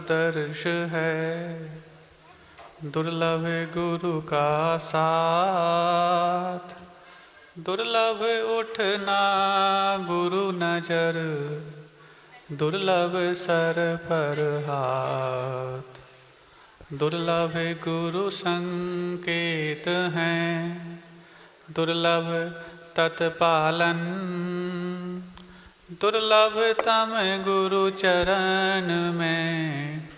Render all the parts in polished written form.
आदर्श है। दुर्लभ गुरु का साथ, दुर्लभ उठना गुरु नजर, दुर्लभ सर पर हाथ। दुर्लभ गुरु संकेत हैं, दुर्लभ तत्पालन, दुर्लभ तम गुरु चरण में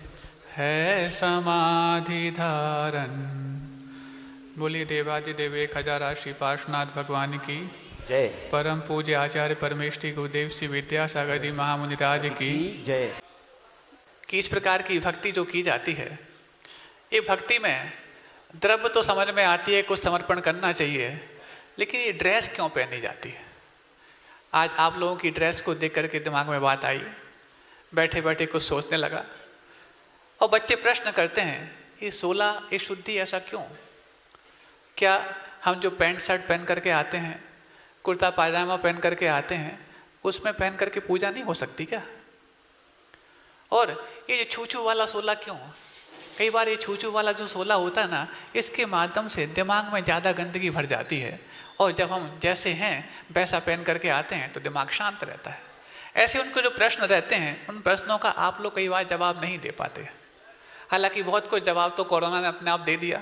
है समाधि धारण। बोलिए देवादिदेव 1000 श्री पार्श्वनाथ भगवान की जय। परम पूज्य आचार्य परमेष्ठी गुरुदेव श्री विद्यासागर जी महामुनिराज की जय। कि इस प्रकार की भक्ति जो की जाती है, ये भक्ति में द्रव्य तो समझ में आती है, कुछ समर्पण करना चाहिए, लेकिन ये ड्रेस क्यों पहनी जाती है? आज आप लोगों की ड्रेस को देख करके दिमाग में बात आई, बैठे बैठे कुछ सोचने लगा। और बच्चे प्रश्न करते हैं, ये 16 ये शुद्धि ऐसा क्यों? क्या हम जो पैंट शर्ट पहन करके आते हैं, कुर्ता पायजामा पहन करके आते हैं, उसमें पहन करके पूजा नहीं हो सकती क्या? और ये छूछू वाला 16 क्यों? कई बार ये छूछू वाला जो 16 होता है ना, इसके माध्यम से दिमाग में ज़्यादा गंदगी भर जाती है, और जब हम जैसे हैं वैसा पहन करके आते हैं तो दिमाग शांत रहता है। ऐसे उनको जो प्रश्न रहते हैं, उन प्रश्नों का आप लोग कई बार जवाब नहीं दे पाते। हालांकि बहुत कुछ जवाब तो कोरोना ने अपने आप दे दिया,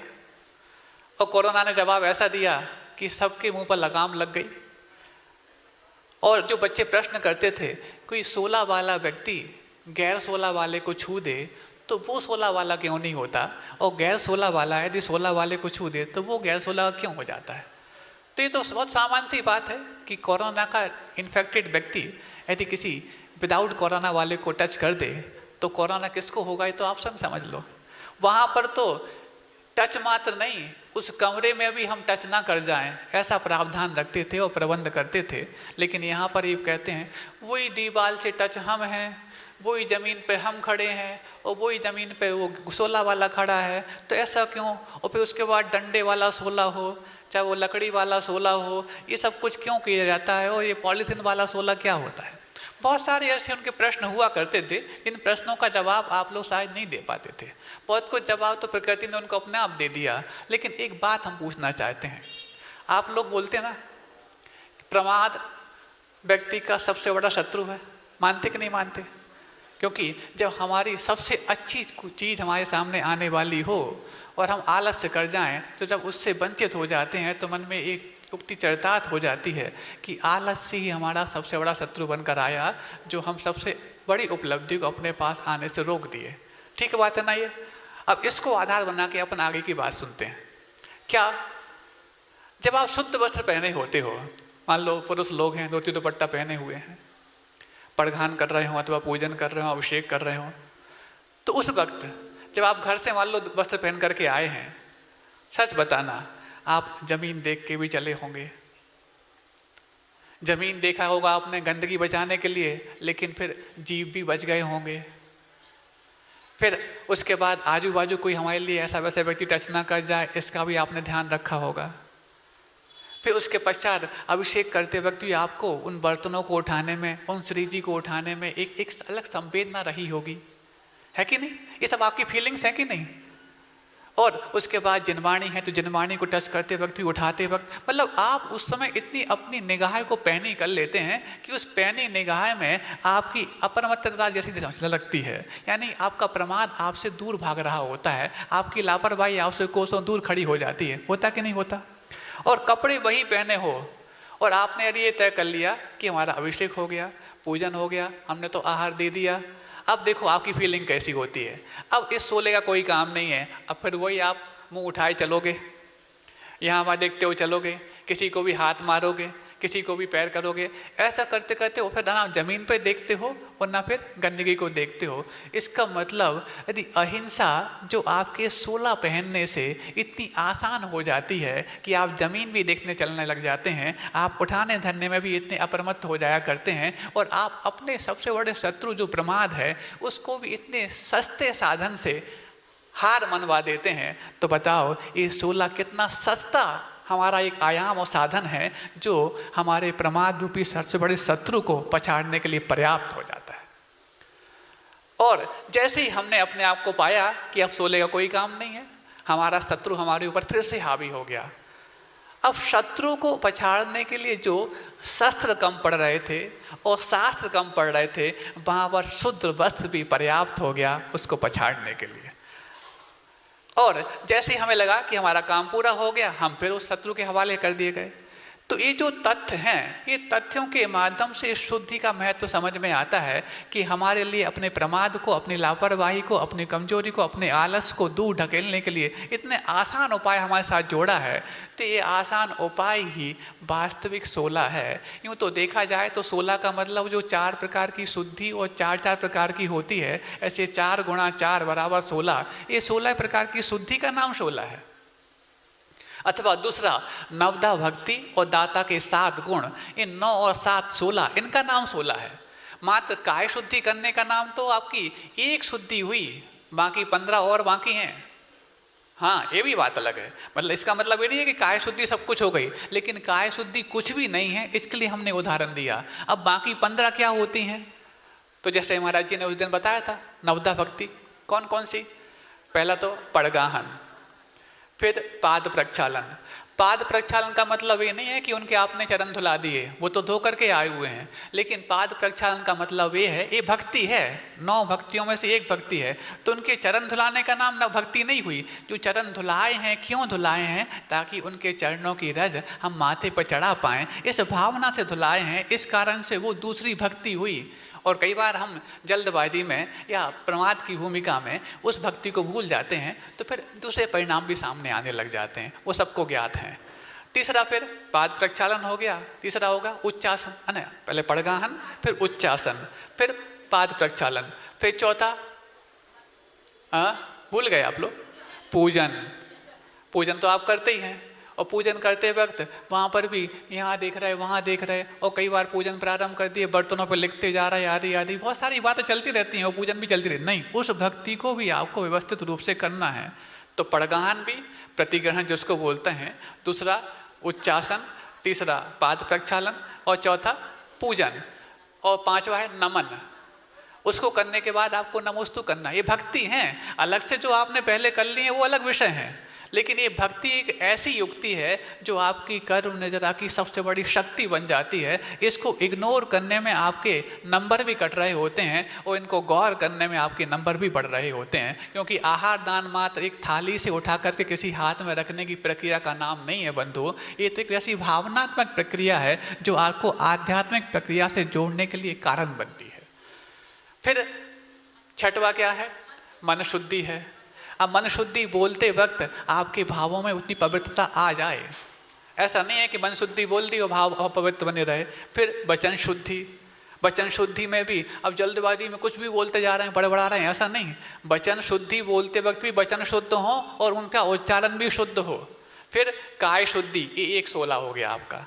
और कोरोना ने जवाब ऐसा दिया कि सबके मुंह पर लगाम लग गई। और जो बच्चे प्रश्न करते थे, कोई 16 वाला व्यक्ति गैर 16 वाले को छू दे तो वो 16 वाला क्यों नहीं होता, और गैर 16 वाला यदि 16 वाले को छू दे तो वो गैर 16 क्यों हो जाता है? तो ये तो बहुत सामान्य सी बात है कि कोरोना का इन्फेक्टेड व्यक्ति यदि किसी विदाउट कोरोना वाले को टच कर दे तो कोरोना किसको होगा, ये तो आप सब समझ लो। वहाँ पर तो टच मात्र नहीं, उस कमरे में भी हम टच ना कर जाएं, ऐसा प्रावधान रखते थे और प्रबंध करते थे। लेकिन यहाँ पर ये कहते हैं वही दीवार से टच हम हैं, वही ज़मीन पे हम खड़े हैं, और वही ज़मीन पे वो 16 वाला खड़ा है, तो ऐसा क्यों? और फिर उसके बाद डंडे वाला 16 हो, चाहे वो लकड़ी वाला 16 हो, ये सब कुछ क्यों किया जाता है? और ये पॉलीथीन वाला 16 क्या होता है? बहुत सारे ऐसे उनके प्रश्न हुआ करते थे, इन प्रश्नों का जवाब आप लोग शायद नहीं दे पाते थे। बहुत कुछ जवाब तो प्रकृति ने उनको अपने आप दे दिया। लेकिन एक बात हम पूछना चाहते हैं, आप लोग बोलते हैं ना, प्रमाद व्यक्ति का सबसे बड़ा शत्रु है, मानते कि नहीं मानते? क्योंकि जब हमारी सबसे अच्छी चीज़ हमारे सामने आने वाली हो और हम आलस्य कर जाएं, तो जब उससे वंचित हो जाते हैं तो मन में एक उक्ति चरितार्थ हो जाती है कि आलस्य ही हमारा सबसे बड़ा शत्रु बनकर आया, जो हम सबसे बड़ी उपलब्धि को अपने पास आने से रोक दिए। ठीक बात है ना ये? अब इसको आधार बना के अपन आगे की बात सुनते हैं। क्या जब आप शुद्ध वस्त्र पहने होते हो, मान लो पुरुष लोग हैं, धोती दुपट्टा पहने हुए हैं, पड़घान कर रहे हो अथवा पूजन कर रहे हो, अभिषेक कर रहे हो, तो उस वक्त जब आप घर से मान लो वस्त्र पहन करके आए हैं, सच बताना आप जमीन देख के भी चले होंगे। जमीन देखा होगा आपने गंदगी बचाने के लिए, लेकिन फिर जीव भी बच गए होंगे। फिर उसके बाद आजू बाजू कोई हमारे लिए ऐसा वैसा व्यक्ति टच ना कर जाए, इसका भी आपने ध्यान रखा होगा। फिर उसके पश्चात अभिषेक करते वक्त भी आपको उन बर्तनों को उठाने में, उन श्री जी को उठाने में एक अलग संवेदना रही होगी, है कि नहीं? ये सब आपकी फीलिंग्स है कि नहीं? और उसके बाद जिनवाणी है तो जिनवाणी को टच करते वक्त भी, उठाते वक्त, मतलब आप उस समय इतनी अपनी निगाह को पैनी कर लेते हैं कि उस पैनी निगाह में आपकी अपरमत्तता जैसी लगती है। यानी आपका प्रमाद आपसे दूर भाग रहा होता है, आपकी लापरवाही आपसे कोसों दूर खड़ी हो जाती है। होता कि नहीं होता? और कपड़े वही पहने हो, और आपने यदि ये तय कर लिया कि हमारा अभिषेक हो गया, पूजन हो गया, हमने तो आहार दे दिया, अब देखो आपकी फीलिंग कैसी होती है। अब इस 16 का कोई काम नहीं है, अब फिर वही आप मुंह उठाए चलोगे, यहाँ वहाँ देखते हुए चलोगे, किसी को भी हाथ मारोगे, किसी को भी पैर करोगे। ऐसा करते करते वो फिर ना जमीन पे देखते हो और ना फिर गंदगी को देखते हो। इसका मतलब यदि अहिंसा जो आपके 16 पहनने से इतनी आसान हो जाती है कि आप जमीन भी देखने चलने लग जाते हैं, आप उठाने धरने में भी इतने अपरमत्त हो जाया करते हैं, और आप अपने सबसे बड़े शत्रु जो प्रमाद है उसको भी इतने सस्ते साधन से हार मनवा देते हैं, तो बताओ ये 16 कितना सस्ता हमारा एक आयाम और साधन है जो हमारे प्रमाद रूपी सबसे बड़े शत्रु को पछाड़ने के लिए पर्याप्त हो जाता है। और जैसे ही हमने अपने आप को पाया कि अब सोले का कोई काम नहीं है, हमारा शत्रु हमारे ऊपर फिर से हावी हो गया। अब शत्रु को पछाड़ने के लिए जो शस्त्र कम पड़ रहे थे और शास्त्र कम पड़ रहे थे, वहां पर शुद्ध वस्त्र भी पर्याप्त हो गया उसको पछाड़ने के लिए। और जैसे ही हमें लगा कि हमारा काम पूरा हो गया, हम फिर उस शत्रु के हवाले कर दिए गए। तो ये जो तथ्य हैं, ये तथ्यों के माध्यम से इस शुद्धि का महत्व समझ में आता है कि हमारे लिए अपने प्रमाद को, अपनी लापरवाही को, अपनी कमजोरी को, अपने आलस को दूर ढकेलने के लिए इतने आसान उपाय हमारे साथ जोड़ा है। तो ये आसान उपाय ही वास्तविक 16 है। यूँ तो देखा जाए तो 16 का मतलब जो 4 प्रकार की शुद्धि और 4 प्रकार की होती है, ऐसे 4 गुणा 4 बराबर 16, ये 16 प्रकार की शुद्धि का नाम 16 है। अथवा दूसरा, नवदा भक्ति और दाता के 7 गुण, इन 9 और 7 16, इनका नाम 16 है। मात्र काय शुद्धि करने का नाम तो आपकी एक शुद्धि हुई, बाकी 15 और बाकी हैं। हाँ, ये भी बात अलग है। मतलब इसका मतलब ये नहीं है कि काय शुद्धि सब कुछ हो गई, लेकिन काय शुद्धि कुछ भी नहीं है, इसके लिए हमने उदाहरण दिया। अब बाकी 15 क्या होती हैं? तो जैसे महाराज जी ने उस दिन बताया था, नवदा भक्ति कौन कौन सी? पहला तो पड़गाहन, फिर पाद प्रक्षालन। पाद प्रक्षालन का मतलब ये नहीं है कि उनके आपने चरण धुला दिए, वो तो धो करके आए हुए हैं, लेकिन पाद प्रक्षालन का मतलब ये है, ये भक्ति है, 9 भक्तियों में से एक भक्ति है। तो उनके चरण धुलाने का नाम न भक्ति नहीं हुई। जो चरण धुलाए हैं, क्यों धुलाए हैं? ताकि उनके चरणों की रज हम माथे पर चढ़ा पाएं, इस भावना से धुलाए हैं, इस कारण से वो दूसरी भक्ति हुई। और कई बार हम जल्दबाजी में या प्रमाद की भूमिका में उस भक्ति को भूल जाते हैं, तो फिर दूसरे परिणाम भी सामने आने लग जाते हैं, वो सबको ज्ञात हैं। तीसरा फिर पाद प्रक्षालन हो गया, तीसरा होगा उच्चासन, है ना? पहले पड़गाहन, फिर उच्चासन, फिर पाद प्रक्षालन, फिर चौथा भूल गए आप लोग, पूजन। पूजन तो आप करते ही हैं, और पूजन करते वक्त वहाँ पर भी यहाँ देख रहे, वहाँ देख रहे, और कई बार पूजन प्रारंभ कर दिए, बर्तनों पर लिखते जा रहे, आदि आदि बहुत सारी बातें चलती रहती हैं, और पूजन भी चलती रहती। नहीं, उस भक्ति को भी आपको व्यवस्थित रूप से करना है। तो पड़गाहन भी, प्रतिग्रहण जिसको बोलते हैं, दूसरा उच्चासन, तीसरा पाद प्रक्षालन, और चौथा पूजन, और 5वां है नमन। उसको करने के बाद आपको नमोस्तु करना। ये भक्ति है। अलग से जो आपने पहले कर ली है वो अलग विषय है, लेकिन ये भक्ति एक ऐसी युक्ति है जो आपकी कर्म निजरा की सबसे बड़ी शक्ति बन जाती है। इसको इग्नोर करने में आपके नंबर भी कट रहे होते हैं, और इनको गौर करने में आपके नंबर भी बढ़ रहे होते हैं, क्योंकि आहार दान मात्र एक थाली से उठा करके किसी हाथ में रखने की प्रक्रिया का नाम नहीं है बंधु। ये तो एक ऐसी भावनात्मक प्रक्रिया है जो आपको आध्यात्मिक प्रक्रिया से जोड़ने के लिए कारण बनती है। फिर छठवा क्या है? मन शुद्धि है। अब मन शुद्धि बोलते वक्त आपके भावों में उतनी पवित्रता आ जाए, ऐसा नहीं है कि मन शुद्धि बोल दी और भाव अपवित्र बने रहे। फिर वचन शुद्धि। वचन शुद्धि में भी अब जल्दबाजी में कुछ भी बोलते जा रहे हैं, बड़बड़ा रहे हैं, ऐसा नहीं। वचन शुद्धि बोलते वक्त भी वचन शुद्ध हो और उनका उच्चारण भी शुद्ध हो। फिर काय शुद्धि, ये एक 16 हो गया आपका।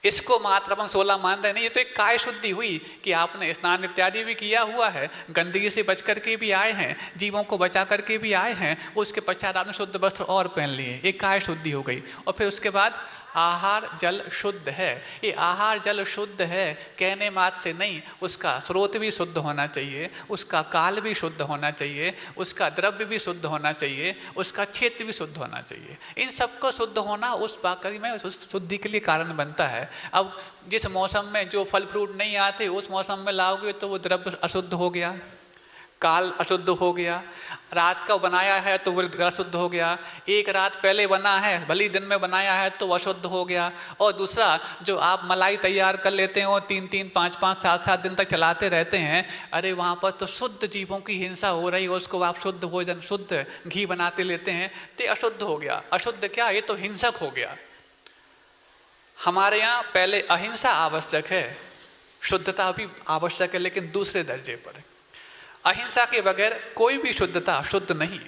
इसको मात्र अपन 16 मान रहे नहीं, ये तो एक काय शुद्धि हुई कि आपने स्नान इत्यादि भी किया हुआ है, गंदगी से बच करके भी आए हैं, जीवों को बचा करके भी आए हैं, उसके पश्चात आपने शुद्ध वस्त्र और पहन लिए, एक काय शुद्धि हो गई। और फिर उसके बाद आहार जल शुद्ध है। ये आहार जल शुद्ध है कहने मात्र से नहीं, उसका स्रोत भी शुद्ध होना चाहिए, उसका काल भी शुद्ध होना चाहिए, उसका द्रव्य भी शुद्ध होना चाहिए, उसका क्षेत्र भी शुद्ध होना चाहिए। इन सबको शुद्ध होना उस बाकरी में उस शुद्धि के लिए कारण बनता है। अब जिस मौसम में जो फल फ्रूट नहीं आते उस मौसम में लाओगे तो वो द्रव्य अशुद्ध हो गया, काल अशुद्ध हो गया, रात का बनाया है तो वो अशुद्ध हो गया, एक रात पहले बना है भली दिन में बनाया है तो अशुद्ध हो गया। और दूसरा, जो आप मलाई तैयार कर लेते हो 3-3, 5-5, 7-7 दिन तक चलाते रहते हैं, अरे वहाँ पर तो शुद्ध जीवों की हिंसा हो रही है, उसको आप शुद्ध भोजन शुद्ध घी बनाते लेते हैं तो अशुद्ध हो गया। अशुद्ध क्या, ये तो हिंसक हो गया। हमारे यहाँ पहले अहिंसा आवश्यक है, शुद्धता भी आवश्यक है, लेकिन दूसरे दर्जे पर। अहिंसा के बगैर कोई भी शुद्धता शुद्ध नहीं।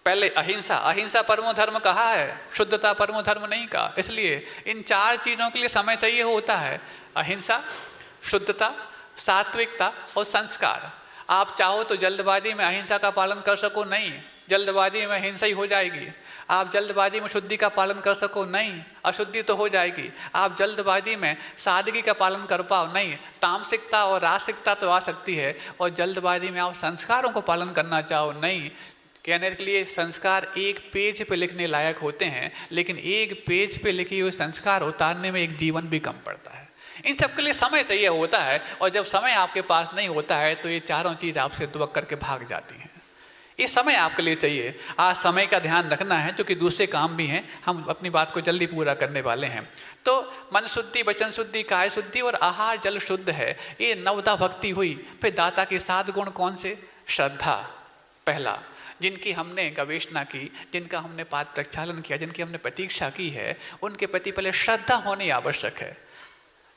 पहले अहिंसा, अहिंसा परमो धर्म कहा है, शुद्धता परमो धर्म नहीं कहा। इसलिए इन 4 चीज़ों के लिए समय चाहिए होता है, अहिंसा, शुद्धता, सात्विकता और संस्कार। आप चाहो तो जल्दबाजी में अहिंसा का पालन कर सको, नहीं, जल्दबाजी में हिंसा ही हो जाएगी। आप जल्दबाजी में शुद्धि का पालन कर सको, नहीं, अशुद्धि तो हो जाएगी। आप जल्दबाजी में सादगी का पालन कर पाओ, नहीं, तामसिकता और रासिकता तो आ सकती है। और जल्दबाजी में आप संस्कारों को पालन करना चाहो, नहीं। कहने के लिए संस्कार एक पेज पे लिखने लायक होते हैं, लेकिन एक पेज पे लिखे हुए संस्कार उतारने में एक जीवन भी कम पड़ता है। इन सब के लिए समय चाहिए होता है, और जब समय आपके पास नहीं होता है तो ये चारों चीज़ आपसे दुबक करके भाग जाती हैं। ये समय आपके लिए चाहिए। आज समय का ध्यान रखना है, क्योंकि दूसरे काम भी हैं, हम अपनी बात को जल्दी पूरा करने वाले हैं। तो मन शुद्धि, वचन शुद्धि, काय शुद्धि और आहार जल शुद्ध है, ये नवदा भक्ति हुई। फिर दाता के 7 गुण कौन से? श्रद्धा पहला, जिनकी हमने गवेषणा की, जिनका हमने पाद प्रक्षालन किया, जिनकी हमने प्रतीक्षा की है, उनके प्रति पहले श्रद्धा होनी आवश्यक है।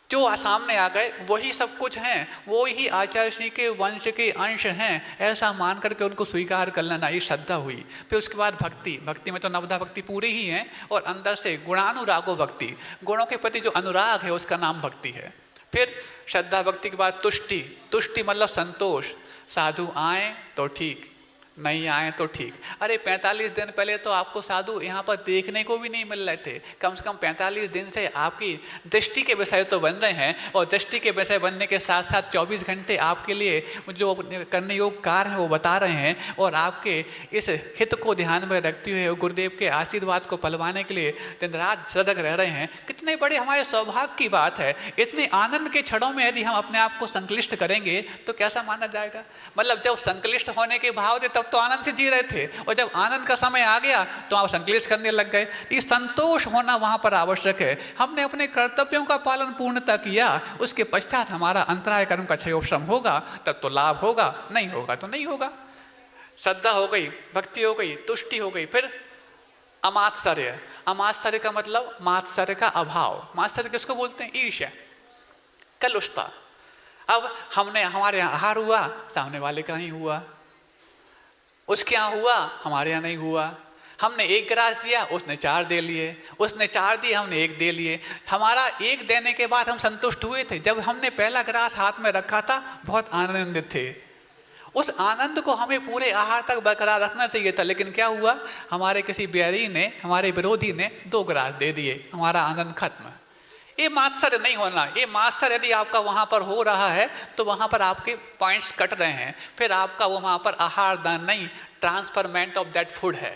जो सामने आ गए वही सब कुछ हैं, वो ही आचार्य श्री के वंश के अंश हैं, ऐसा मान करके उनको स्वीकार कर लेना, ये श्रद्धा हुई। फिर उसके बाद भक्ति, भक्ति में तो नवदा भक्ति पूरी ही है, और अंदर से गुणानुरागो भक्ति, गुणों के प्रति जो अनुराग है उसका नाम भक्ति है। फिर श्रद्धा भक्ति के बाद तुष्टि, तुष्टि मतलब संतोष, साधु आए तो ठीक, नहीं आए तो ठीक। अरे 45 दिन पहले तो आपको साधु यहाँ पर देखने को भी नहीं मिल रहे थे, कम से कम 45 दिन से आपकी दृष्टि के विषय तो बन रहे हैं, और दृष्टि के विषय बनने के साथ साथ 24 घंटे आपके लिए जो करने योग्य कार्य हैं वो बता रहे हैं, और आपके इस हित को ध्यान में रखते हुए गुरुदेव के आशीर्वाद को पलवाने के लिए दिन रात सजग रह रहे हैं। कितने बड़े हमारे सौभाग्य की बात है। इतने आनंद के क्षणों में यदि हम अपने आप को संक्लिष्ट करेंगे तो कैसा माना जाएगा? मतलब जब संक्लिष्ट होने के भाव थे तब तो आनंद से जी रहे थे, और जब आनंद का समय आ गया तो आप संक्लेश करने लग गए। ये संतोष होना वहां पर आवश्यक है। हमने अपने कर्तव्यों का पालन पूर्णतः किया, उसके पश्चात हमारा अंतराय कर्म का क्षयोपशम होगा, तब तो लाभ होगा, नहीं होगा तो नहीं होगा। श्रद्धा हो गई, भक्ति हो गई, तुष्टि हो गई। फिर अमात्सर्य, अमात्सर्य का मतलब मात्सर्य का अभाव। मात्सर्य किसको बोलते हैं? ईर्ष्या, कलुषता। अब हमने, हमारे यहाँ आहार हुआ, सामने वाले का ही हुआ, उसके यहाँ हुआ, हमारे यहाँ नहीं हुआ। हमने 1 गिलास दिया, उसने 4 दे लिए, उसने 4 दिए, हमने 1 दे लिए। हमारा 1 देने के बाद हम संतुष्ट हुए थे। जब हमने पहला गिलास हाथ में रखा था बहुत आनंदित थे, उस आनंद को हमें पूरे आहार तक बरकरार रखना चाहिए था। लेकिन क्या हुआ, हमारे किसी बैरी ने, हमारे विरोधी ने 2 गिलास दे दिए, हमारा आनंद खत्म। ये मात्सर्य नहीं होना। ये मात्सर्य यदि आपका वहाँ पर हो रहा है तो वहाँ पर आपके पॉइंट्स कट रहे हैं, फिर आपका वो वहाँ पर आहार दान नहीं, ट्रांसफरमेंट ऑफ दैट फूड है।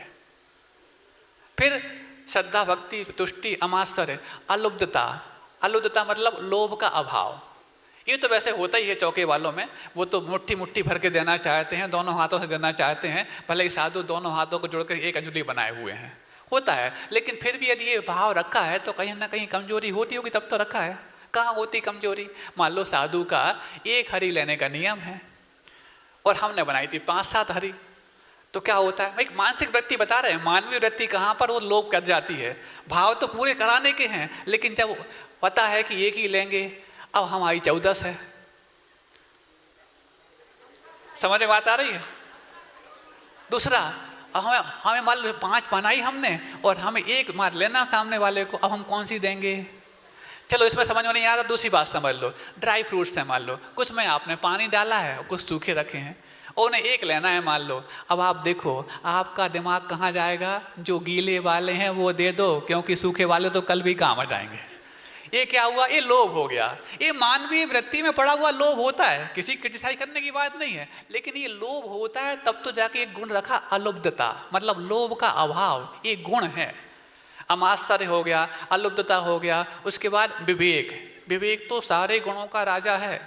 फिर श्रद्धा, भक्ति, तुष्टि, अमात्सर्य, अलुब्धता। अलुब्धता मतलब लोभ का अभाव। ये तो वैसे होता ही है चौके वालों में, वो तो मुट्ठी मुट्ठी भर के देना चाहते हैं, दोनों हाथों से देना चाहते हैं, भले ही साधु दोनों हाथों को जोड़कर 1 अंजलि बनाए हुए हैं, होता है। लेकिन फिर भी यदि ये भाव रखा है तो कहीं ना कहीं कमजोरी होती होगी, तब तो रखा है। कहाँ होती कमजोरी? मान लो साधु का 1 हरी लेने का नियम है और हमने बनाई थी 5-7 हरी, तो क्या होता है? एक मानसिक वृत्ति बता रहे हैं, मानवीय वृत्ति कहाँ पर वो लोभ कर जाती है। भाव तो पूरे कराने के हैं, लेकिन जब पता है कि 1 ही लेंगे, अब हमारी 14 है। समझ में बात आ रही है? दूसरा, हमें मान लो 5 बनाई हमने और हमें 1 मार लेना सामने वाले को, अब हम कौन सी देंगे? चलो इसमें समझ में नहीं आ रहा, दूसरी बात समझ लो। ड्राई फ्रूट्स है, मान लो कुछ में आपने पानी डाला है और कुछ सूखे रखे हैं, और उन्हें 1 लेना है मान लो। अब आप देखो आपका दिमाग कहाँ जाएगा? जो गीले वाले हैं वो दे दो, क्योंकि सूखे वाले तो कल भी काम आ जाएंगे। ये क्या हुआ? ये लोभ हो गया। ये मानवीय वृत्ति में पड़ा हुआ लोभ होता है, किसी क्रिटिसाइज करने की बात नहीं है, लेकिन ये लोभ होता है तब तो जाके एक गुण रखा, अलुब्धता, मतलब लोभ का अभाव, ये गुण है। अमात्सर्य हो गया, अलुब्धता हो गया। उसके बाद विवेक। विवेक तो सारे गुणों का राजा है।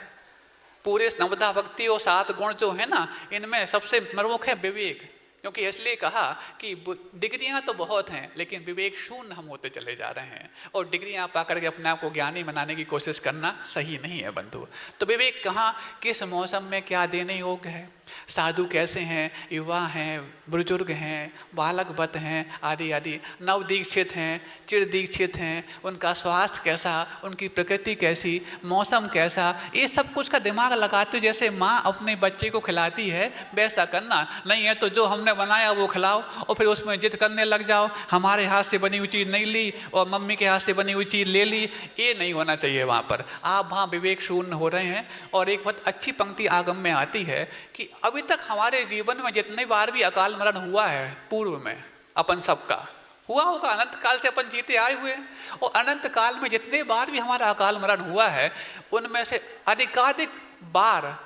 पूरे नवदा भक्ति और 7 गुण जो है ना, इनमें सबसे प्रमुख है विवेक। क्योंकि इसलिए कहा कि डिग्रियां तो बहुत हैं, लेकिन विवेक शून्य हम होते चले जा रहे हैं, और डिग्रियां पा करके अपने आप को ज्ञानी बनाने की कोशिश करना सही नहीं है बंधु। तो विवेक कहाँ, किस मौसम में क्या देने योग्य है, साधु कैसे हैं, युवा हैं, बुजुर्ग हैं, बालक बत हैं, आदि आदि, नव दीक्षित हैं, चिर दीक्षित हैं, उनका स्वास्थ्य कैसा, उनकी प्रकृति कैसी, मौसम कैसा, ये सब कुछ का दिमाग लगाते हो। जैसे माँ अपने बच्चे को खिलाती है वैसा करना, नहीं है तो जो हमने बनाया वो खिलाओ और फिर उसमें जिद करने लग जाओ, हमारे हाथ से बनी हुई चीज़ नहीं ली और मम्मी के हाथ से बनी हुई चीज़ ले ली। ये नहीं होना चाहिए वहाँ पर। आप वहाँ विवेक शून्य हो रहे हैं। और एक बहुत अच्छी पंक्ति आगम में आती है कि अभी तक हमारे जीवन में जितने बार भी अकाल मरण हुआ है पूर्व में अपन सबका हुआ होगा, अनंत काल से अपन जीते आए हुए हैं, और अनंत काल में जितने बार भी हमारा अकाल मरण हुआ है उनमें से अधिकाधिक बार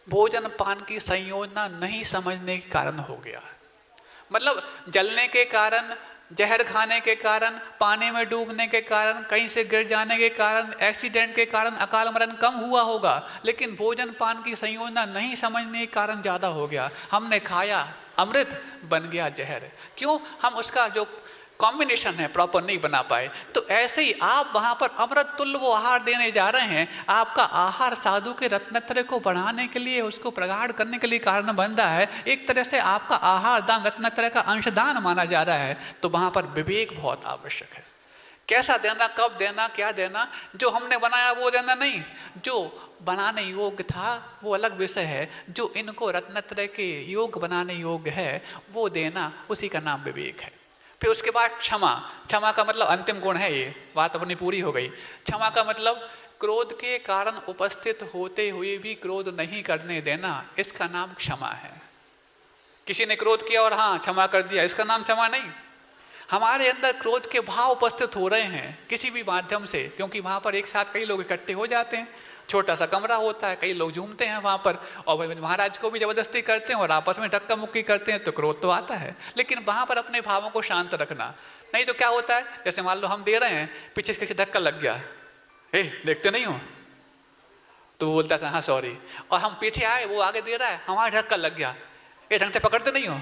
भोजन पान की संयोजना नहीं समझने के कारण हो गया। मतलब जलने के कारण, जहर खाने के कारण, पानी में डूबने के कारण, कहीं से गिर जाने के कारण, एक्सीडेंट के कारण अकाल मरण कम हुआ होगा, लेकिन भोजन पान की संयोजना नहीं समझने के कारण ज़्यादा हो गया। हमने खाया अमृत, बन गया जहर। क्यों? हम उसका जो कॉम्बिनेशन है प्रॉपर नहीं बना पाए। तो ऐसे ही आप वहाँ पर अमृत तुल्य वो आहार देने जा रहे हैं। आपका आहार साधु के रत्नत्रय को बढ़ाने के लिए, उसको प्रगाढ़ करने के लिए कारण बन रहा है। एक तरह से आपका आहार दान रत्नत्रय का अंशदान माना जा रहा है। तो वहाँ पर विवेक बहुत आवश्यक है। कैसा देना, कब देना, क्या देना। जो हमने बनाया वो देना नहीं, जो बनाने योग्य था वो अलग विषय है, जो इनको रत्नत्रय के योग बनाने योग्य है वो देना, उसी का नाम विवेक है। फिर उसके बाद क्षमा। क्षमा का मतलब अंतिम गुण है, ये बात अपनी पूरी हो गई। क्षमा का मतलब क्रोध के कारण उपस्थित होते हुए भी क्रोध नहीं करने देना, इसका नाम क्षमा है। किसी ने क्रोध किया और हाँ क्षमा कर दिया, इसका नाम क्षमा नहीं। हमारे अंदर क्रोध के भाव उपस्थित हो रहे हैं किसी भी माध्यम से, क्योंकि वहाँ पर एक साथ कई लोग इकट्ठे हो जाते हैं, छोटा सा कमरा होता है, कई लोग झूमते हैं वहाँ पर, और महाराज को भी जबरदस्ती करते हैं और आपस में धक्का मुक्की करते हैं, तो क्रोध तो आता है। लेकिन वहाँ पर अपने भावों को शांत रखना। नहीं तो क्या होता है, जैसे मान लो हम दे रहे हैं, पीछे से किसी धक्का लग गया, देखते नहीं हो, तो वो बोलता है हाँ सॉरी, और हम पीछे आए, वो आगे दे रहा है, हमारा धक्का लग गया, ढंग से पकड़ते नहीं हो।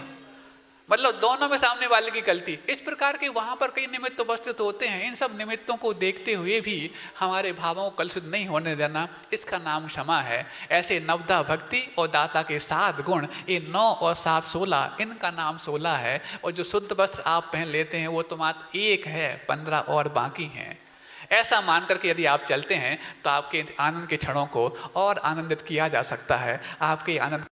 मतलब दोनों में सामने वाले की गलती। इस प्रकार के वहां पर कई निमित्त उपस्थित होते हैं। इन सब निमित्तों को देखते हुए भी हमारे भावों को कलुषित नहीं होने देना, इसका नाम क्षमा है। ऐसे नवदा भक्ति और दाता के 7 गुण, ये 9 और 7 16, इनका नाम 16 है। और जो शुद्ध वस्त्र आप पहन लेते हैं वो तो मात्र 1 है, 15 और बाकी हैं। ऐसा मान करके यदि आप चलते हैं तो आपके आनंद के क्षणों को और आनंदित किया जा सकता है। आपके आनंद